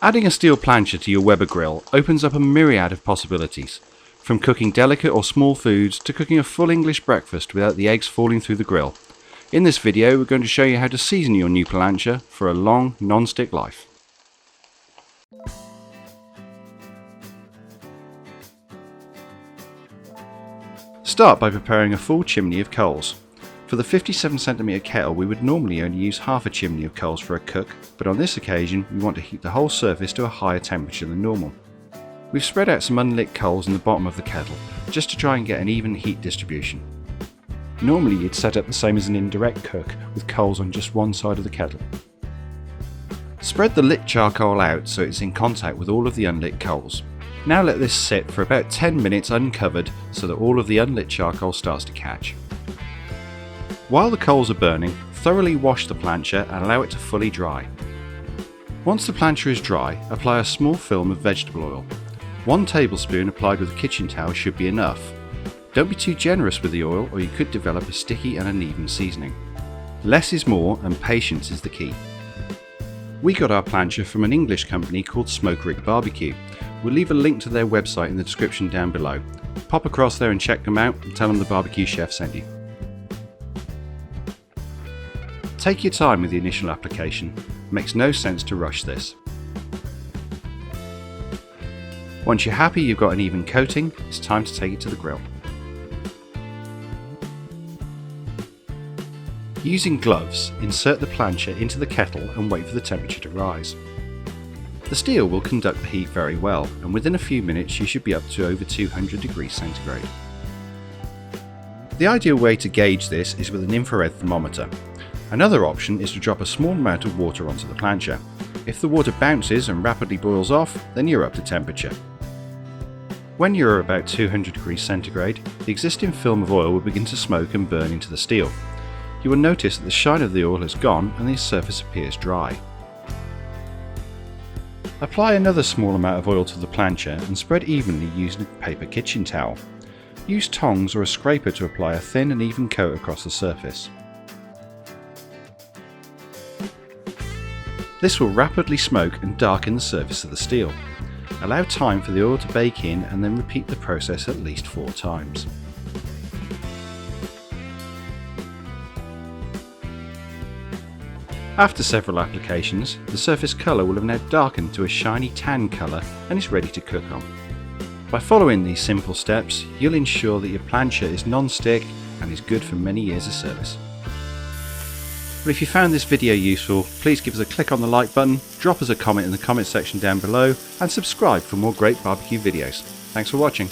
Adding a steel plancha to your Weber grill opens up a myriad of possibilities, from cooking delicate or small foods to cooking a full English breakfast without the eggs falling through the grill. In this video we're going to show you how to season your new plancha for a long non-stick life. Start by preparing a full chimney of coals. For the 57cm kettle we would normally only use half a chimney of coals for a cook, but on this occasion we want to heat the whole surface to a higher temperature than normal. We've spread out some unlit coals in the bottom of the kettle, just to try and get an even heat distribution. Normally you'd set up the same as an indirect cook, with coals on just one side of the kettle. Spread the lit charcoal out so it's in contact with all of the unlit coals. Now let this sit for about 10 minutes uncovered so that all of the unlit charcoal starts to catch. While the coals are burning, thoroughly wash the plancha and allow it to fully dry. Once the plancha is dry, apply a small film of vegetable oil. 1 tablespoon applied with a kitchen towel should be enough. Don't be too generous with the oil or you could develop a sticky and uneven seasoning. Less is more and patience is the key. We got our plancha from an English company called Smoke Rig Barbecue. We'll leave a link to their website in the description down below. Pop across there and check them out and tell them the barbecue chef sent you. Take your time with the initial application, it makes no sense to rush this. Once you're happy you've got an even coating, it's time to take it to the grill. Using gloves, insert the plancha into the kettle and wait for the temperature to rise. The steel will conduct the heat very well, and within a few minutes you should be up to over 200 degrees centigrade. The ideal way to gauge this is with an infrared thermometer. Another option is to drop a small amount of water onto the plancha. If the water bounces and rapidly boils off, then you're up to temperature. When you're about 200 degrees centigrade, the existing film of oil will begin to smoke and burn into the steel. You will notice that the shine of the oil has gone and the surface appears dry. Apply another small amount of oil to the plancha and spread evenly using a paper kitchen towel. Use tongs or a scraper to apply a thin and even coat across the surface. This will rapidly smoke and darken the surface of the steel. Allow time for the oil to bake in and then repeat the process at least 4 times. After several applications, the surface colour will have now darkened to a shiny tan colour and is ready to cook on. By following these simple steps, you'll ensure that your plancha is non-stick and is good for many years of service. But if you found this video useful, please give us a click on the like button, drop us a comment in the comment section down below and subscribe for more great barbecue videos. Thanks for watching.